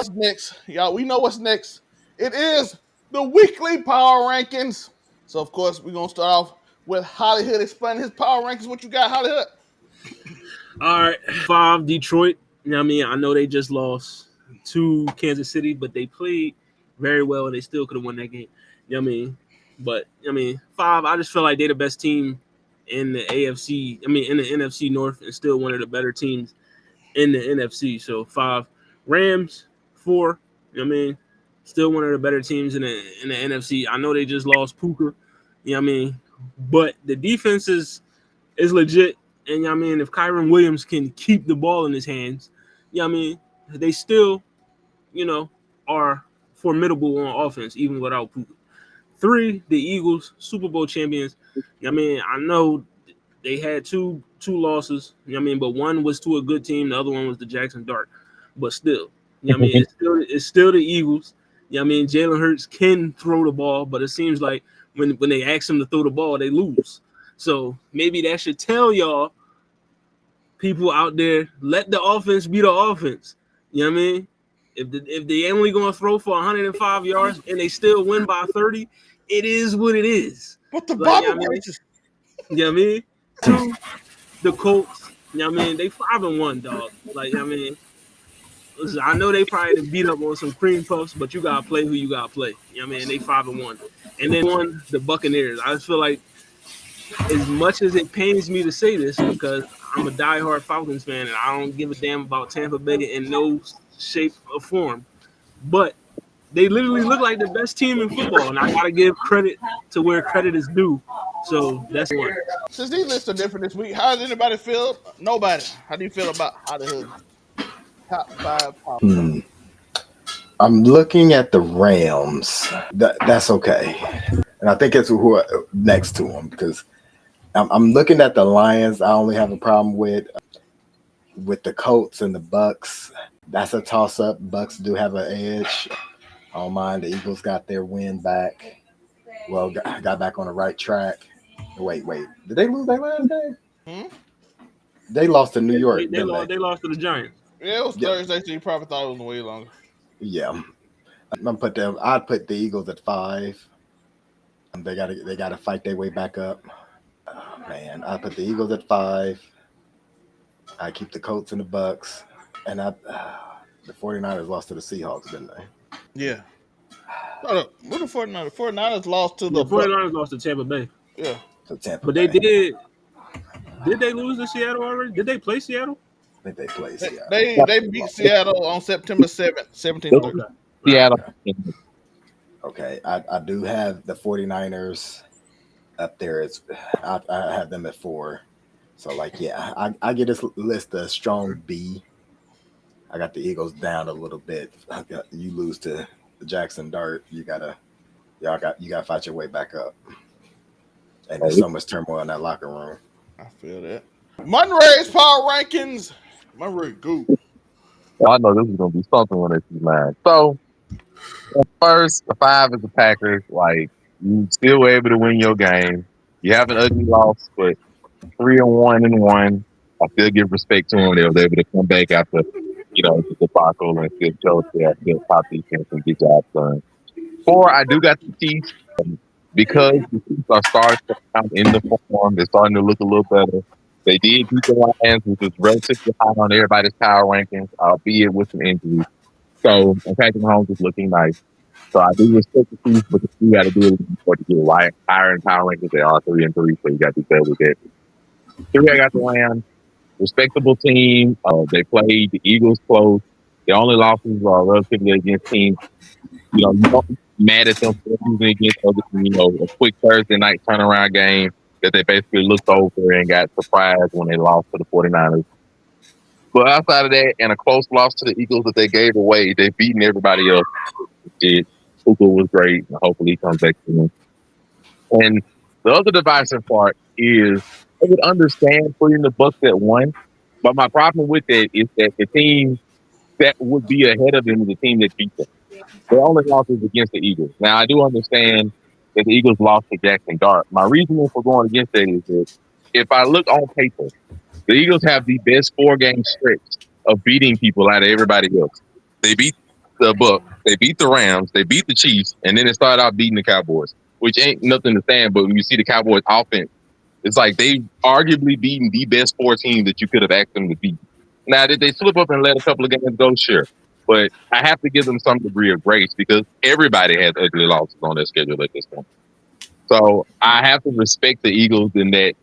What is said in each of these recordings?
What's next, y'all? We know what's next. It is the weekly power rankings. So, of course, we're gonna start off with Hollywood explaining his power rankings. What you got, Hollywood? All right, 5 Detroit. You know what I mean? I know they just lost to Kansas City, but they played very well and they still could have won that game. You know what I mean? But I mean, 5. I just feel like they're the best team in the AFC. I mean, in the NFC North, and still one of the better teams in the NFC. So 5. Rams 4. You know what I mean? Still one of the better teams in the NFC. I know they just lost Puka. You know what I mean? But the defense is legit. And you know what I mean, if Kyron Williams can keep the ball in his hands, you know what I mean, they still, you know, are formidable on offense, even without Puka. 3, the Eagles, Super Bowl champions. You know what I mean, I know they had two losses, you know what I mean, but one was to a good team, the other one was the Jackson Dart. But still, you know what I mean, it's still the Eagles. You know what I mean, Jalen Hurts can throw the ball, but it seems like when they ask him to throw the ball, they lose. So maybe that should tell y'all people out there, let the offense be the offense. You know what I mean? If they only going to throw for 105 yards and they still win by 30, it is what it is. But the Like, you Bible know what I mean? verses. You know what I mean? 2, the Colts. You know what I mean? They 5-1, dog. Like, you know what I mean? Listen, I know they probably beat up on some cream puffs, but you gotta play who you gotta play. You know what I mean? They 5-1. And then the Buccaneers. I just feel like, as much as it pains me to say this, because I'm a diehard Falcons fan and I don't give a damn about Tampa Bay in no shape or form, but they literally look like the best team in football, and I gotta give credit to where credit is due. So that's 1. Since these lists are different this week, how does anybody feel? Nobody. How do you feel about Hollywood's top 5 power? I'm looking at the Rams. That's okay, and I think it's who are next to them because I'm looking at the Lions. I only have a problem with the Colts and the Bucks. That's a toss up. Bucks do have an edge. I don't mind. The Eagles got their win back. Well, got back on the right track. Wait. Did they lose their last game? They lost to New York. They lost to the Giants. Yeah, it was Thursday, so you probably thought it was way longer. Yeah. I'd put the Eagles at 5. They gotta fight their way back up. Oh, man, I put the Eagles at 5. I keep the Colts and the Bucks, and the 49ers lost to the Seahawks, didn't they? Yeah. Hold up. What the 49ers? 49ers lost to the 49ers lost to Tampa Bay. Yeah. To Tampa But Bay. they did. Did they lose to Seattle already? Did they play Seattle? I think they played Seattle. They beat Seattle on September 7th, 17th. Okay. Seattle. Okay. I do have the 49ers up there. I have them at 4. So, I get this list a strong B. I got the Eagles down a little bit. You lose to the Jackson Dart, you gotta fight your way back up. And there's so much turmoil in that locker room. I feel that. Monterey's power rankings. Monterey, go. I know this is gonna be something when they see mine. So first, the 5 is the Packers. Like, you still were able to win your game. You have an ugly loss, but 3-1. I still give respect to them. They were able to come back after, the debacle and still show their top defense and get jobs done. 4, I do got the Chiefs because the Chiefs are starting to come in the form. They're starting to look a little better. They did beat the Lions, which was relatively high on everybody's power rankings, albeit with some injuries. So, Patrick Mahomes is looking nice. So, I do respect the Chiefs, but you got to do it before to get higher in power rankings. They are 3-3, so you got to be fair with that. 3, I got the Rams. Respectable team. They played the Eagles close. The only losses are relatively against teams. You don't be mad at them for losing against other teams. A quick Thursday night turnaround game that they basically looked over and got surprised when they lost to the 49ers. But outside of that, and a close loss to the Eagles that they gave away, they've beaten everybody else. Puka was great, and hopefully he comes back soon. And the other divisive part is, I would understand putting the Bucks at 1, but my problem with that is that the team that would be ahead of them is the team that beat them. Their only loss is against the Eagles. Now, I do understand that the Eagles lost to Jackson Dart. My reasoning for going against that is that if I look on paper, the Eagles have the best 4-game stretch of beating people out of everybody else. They beat the Bucks, they beat the Rams, they beat the Chiefs, and then it started out beating the Cowboys, which ain't nothing to stand. But when you see the Cowboys offense, it's like they arguably beating the best four teams that you could have asked them to beat. Now, did they slip up and let a couple of games go? Sure. But I have to give them some degree of grace because everybody has ugly losses on their schedule at this point. So I have to respect the Eagles in that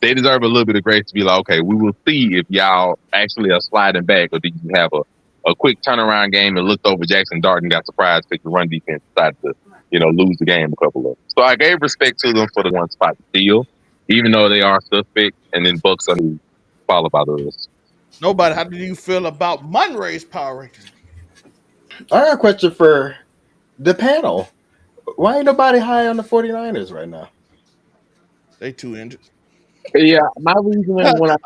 they deserve a little bit of grace to be like, okay, we will see if y'all actually are sliding back, or did you have a quick turnaround game and looked over Jackson Dart and got surprised because the run defense decided to, lose the game a couple of. So I gave respect to them for the one spot steal, even though they are suspect, and then Bucks are followed by the rest. Nobody, how do you feel about Monterey's power rankings? I got a question for the panel. Why ain't nobody high on the 49ers right now? They too injured. Yeah, my reasoning when I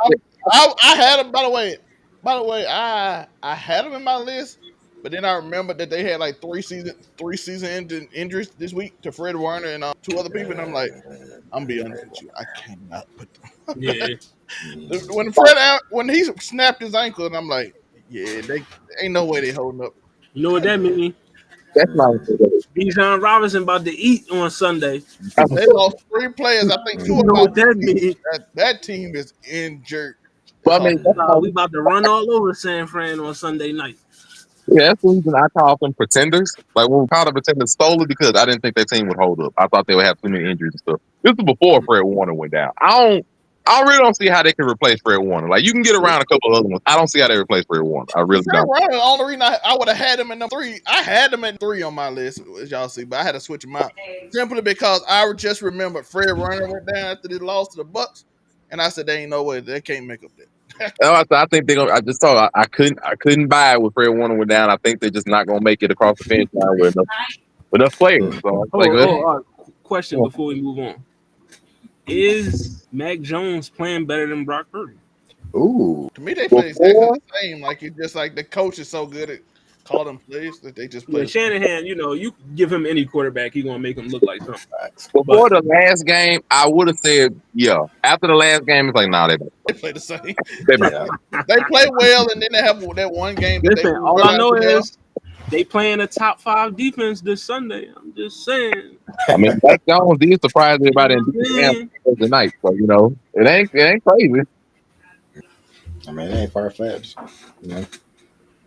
had them. By the way, I had them in my list, but then I remembered that they had like three season ending injuries this week to Fred Warner and two other people, and I'm like, I'm be honest with you, I cannot put them. Yeah. When he snapped his ankle, and I'm like, yeah, they ain't no way they holding up. You know what that means? that's my Bijan Robinson about to eat on Sunday. They lost three players. I think two You know about what that means? that team is injured. well, That's I all. mean, that's We about to run all over San Fran on Sunday night. Yeah, that's the reason I call them pretenders. Like when we call them pretenders solely because I didn't think that team would hold up. I thought they would have too many injuries and stuff. This was before Fred Warner went down. I really don't see how they can replace Fred Warner. Like you can get around a couple of other ones. I don't see how they replace Fred Warner. I really Fred don't. Warner, the only reason I would have had him in number three. I had him in three on my list, as y'all see, but I had to switch him out simply because I just remembered Fred Warner went down after they lost to the Bucks, and I said they ain't no way they can't make up that. I think they're gonna. I just told I couldn't buy it with Fred Warner went down. I think they're just not gonna make it across the finish line with enough players. So it's like, Question before we move on. Is Mac Jones playing better than Brock Purdy? Ooh. To me, they play exactly before the same. Like it's just like the coach is so good at calling plays that they just play Yeah, the same. Shanahan, you give him any quarterback, he's gonna make him look like something. But before the last game, I would have said yeah. After the last game, it's like nah, They play the same. they Yeah. They play well, and then they have that one game that they listen, lose all right I know after them. is they playing a top 5 defense this Sunday. I'm just saying. I mean, Mac Jones did surprise You everybody know and what beat the I'm Rams saying? Thursday night. So it ain't crazy. I mean, it ain't far fetched.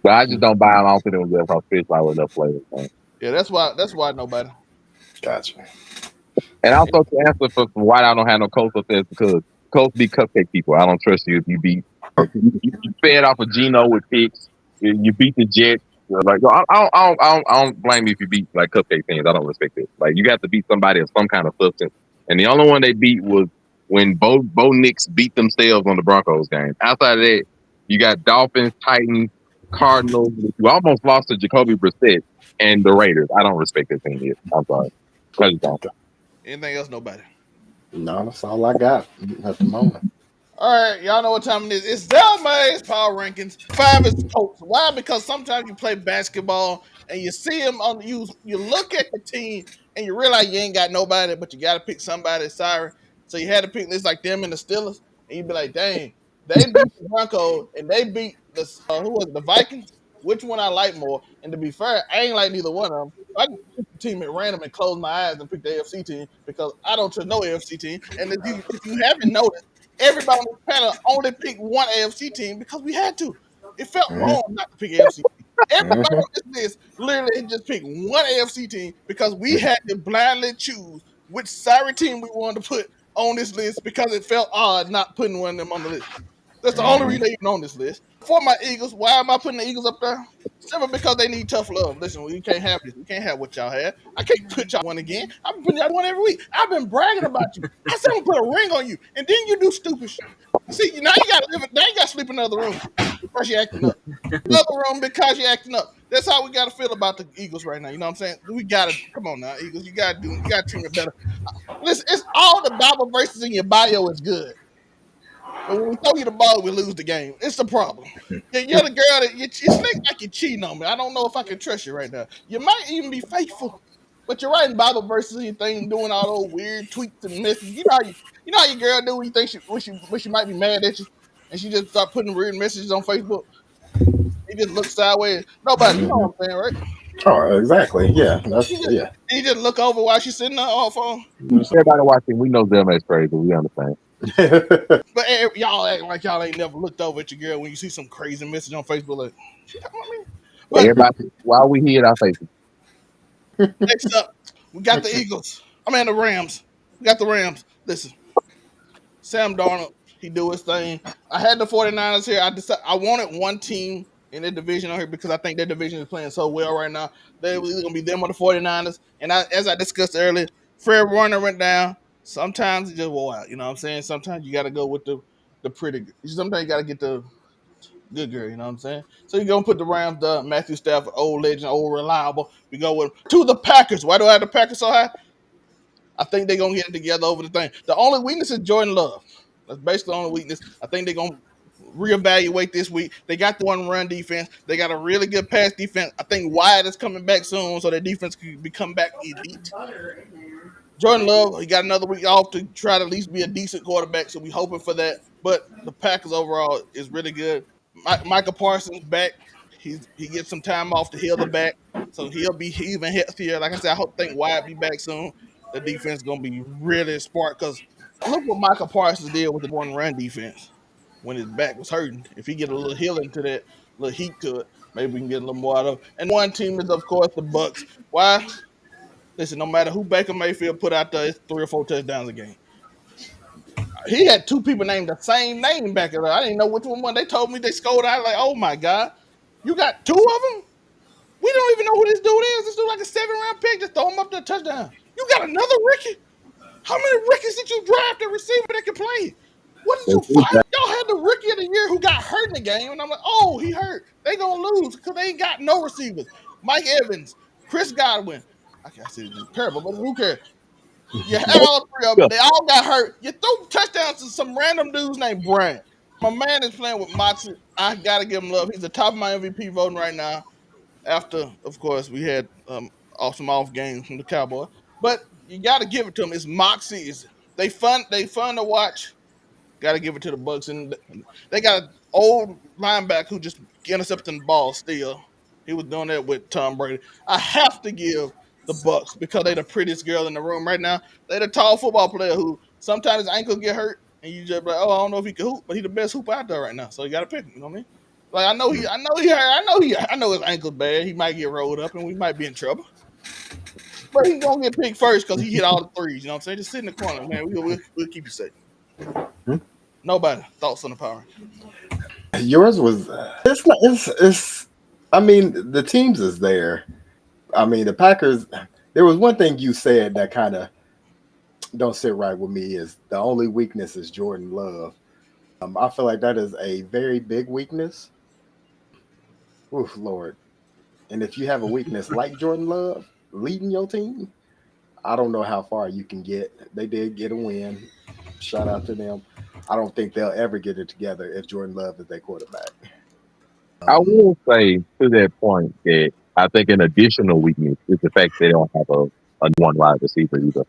But I just don't buy him. I don't think they'll get across fish line with enough players. Man. Yeah, that's why nobody. Gotcha. And also to answer for why I don't have no Colts up there is because Colts beat cupcake people. I don't trust you if you beat. You fed off of Geno with picks. You beat the Jets. Like I don't blame you if you beat like cupcake teams. I don't respect it. Like you got to beat somebody of some kind of substance. And the only one they beat was when Bo Nix beat themselves on the Broncos game. Outside of that, you got Dolphins, Titans, Cardinals. You almost lost to Jacoby Brissett and the Raiders. I don't respect that team yet. I'm sorry. I just don't. Anything else, nobody. No, that's all I got at the moment. All right, y'all know what time it is. It's Delmay's Power Rankings. 5 is Colts. Why? Because sometimes you play basketball and you see them on the you look at the team and you realize you ain't got nobody, but you got to pick somebody. Sorry, so you had to pick this like them and the Steelers, and you be like, dang, they beat the Broncos and they beat the who was it, the Vikings. Which one I like more? And to be fair, I ain't like neither one of them. I can pick the team at random and close my eyes and pick the AFC team because I don't trust no AFC team. And if you haven't noticed, everybody on this panel only picked one AFC team because we had to. It felt Mhm. wrong not to pick AFC. Everybody Mhm. on this list literally just picked one AFC team because we had to blindly choose which sorry team we wanted to put on this list because it felt odd not putting one of them on the list. That's the only Mhm. reason they even on this list. For my Eagles, why am I putting the Eagles up there? Simply because they need tough love. Listen, we can't have this. We can't have what y'all had. I can't put y'all one again. I've been putting y'all one every week. I've been bragging about you. I said I'm gonna put a ring on you, and then you do stupid shit. See, now you gotta live. Now you gotta sleep in another room because you're acting up. Another room because you're acting up. That's how we gotta feel about the Eagles right now. You know what I'm saying? We gotta come on now, Eagles. You gotta treat me better. Listen, it's all the Bible verses in your bio is good. But when we throw you the ball, we lose the game. It's the problem. Yeah, you're the girl that it's like you're cheating on me. I don't know if I can trust you right now. You might even be faithful, but you're writing Bible verses and your thing, doing all those weird tweets and messages. You know how your girl do when you think she might be mad at you, and she just start putting weird messages on Facebook. He just looked sideways. Nobody, you know what I'm saying, right? Oh, exactly. Yeah, He that's just, yeah. he just look over while she's sitting there on phone. Everybody watching, we know them as crazy. We understand. But y'all acting like y'all ain't never looked over at your girl when you see some crazy message on Facebook like, she talking about me? But Everybody, while we here, I say, next up, we got the Eagles. The Rams. We got the Rams. Listen, Sam Darnold, he do his thing. I had the 49ers here. I wanted one team in the division on here because I think their division is playing so well right now. They're going to be them or the 49ers. And as I discussed earlier, Fred Warner went down. Sometimes it just wore out. You know what I'm saying? Sometimes you got to go with the pretty. Sometimes you got to get the good girl. You know what I'm saying? So you're going to put the Rams, the Matthew Stafford, old legend, old reliable. We go with to the Packers. Why do I have the Packers so high? I think they're gonna get it together over the thing. The only weakness is Jordan Love. That's basically the only weakness. I think they're gonna reevaluate this week. They got the one run defense. They got a really good pass defense. I think Wyatt is coming back soon, so their defense can become back elite. Jordan Love, he got another week off to try to at least be a decent quarterback, so we hoping for that. But the Packers overall is really good. Michael Parsons back. He gets some time off to heal the back, so he'll be even healthier. Like I said, I think Wyatt be back soon. The defense is gonna be really smart because look what Michael Parsons did with the one run defense when his back was hurting. If he get a little healing to that, little heat to it, maybe we can get a little more out of it. And one team is of course the Bucks. Why? Listen, no matter who Baker Mayfield put out there, it's 3 or 4 touchdowns a game. He had 2 people named the same name back there. I didn't know which one. They told me they scored out like, oh my god, you got 2 of them. We don't even know who this dude is. This dude like a 7th-round pick. Just throw him up there touchdown. You got another rookie. How many rookies did you draft a receiver that can play? What did you find? Y'all had the rookie of the year who got hurt in the game, and I'm like, oh, he hurt. They gonna lose because they ain't got no receivers. Mike Evans, Chris Godwin. I said his name terrible, but who cares? You had all 3 of them. They all got hurt. You threw touchdowns to some random dudes named Bryant. My man is playing with Moxie. I gotta give him love. He's the top of my MVP voting right now. After, of course, we had awesome off games from the Cowboys. But you gotta give it to them. It's Moxie. They fun to watch. Got to give it to the Bucks, and they got an old linebacker who just intercepting the ball. Still, he was doing that with Tom Brady. I have to give the Bucks because they're the prettiest girl in the room right now. They're the tall football player who sometimes his ankle get hurt, and you just like, oh, I don't know if he can hoop, but he's the best hooper out there right now. So you got to pick him. You know what I mean? Like I know his ankle's bad. He might get rolled up, and we might be in trouble. But he's gonna get picked first because he hit all the threes. You know what I'm saying? Just sit in the corner, man. We'll keep you safe. Nobody thoughts on the power. Yours was it's not it's I mean the teams is there. I mean the Packers. There was one thing you said that kind of don't sit right with me is the only weakness is Jordan Love. I feel like that is a very big weakness. Oof, Lord. And if you have a weakness like Jordan Love leading your team, I don't know how far you can get. They did get a win. Shout out to them. I don't think they'll ever get it together if Jordan Love is their quarterback. I will say to that point that I think an additional weakness is the fact they don't have a one wide receiver either.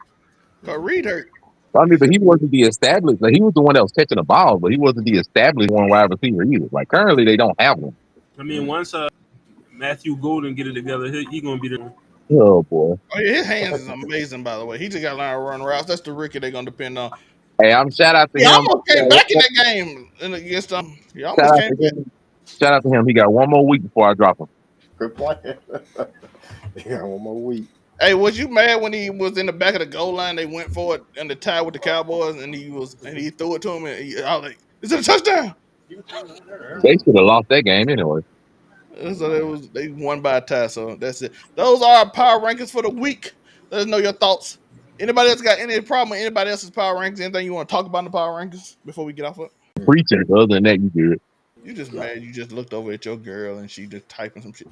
Cause Reed hurt. I mean, but he wasn't the established. Like, he was the one that was catching the ball, but he wasn't the established one wide receiver either. Like currently, they don't have one. Once Matthew Golden get it together, he gonna be the one. Oh boy. Oh yeah, his hands is amazing. By the way, he just got to learn to run routes. That's the rookie they're gonna depend on. Hey, I'm shout out to He him. almost came back in that game against them. He Shout almost out came to back. him. Shout out to him. He got one more week before I drop him. Good plan. Yeah, one more week. Hey, was you mad when he was in the back of the goal line? They went for it in the tie with the Cowboys, and he threw it to him, and I was like, "Is it a touchdown?" They should have lost that game anyway. So they won by a tie. So that's it. Those are our power rankings for the week. Let us know your thoughts. Anybody else got any problem with anybody else's power rankings? Anything you want to talk about in the power rankings before we get off of it? Preaching. Other than that, you good. You just mad. You just looked over at your girl and she just typing some shit.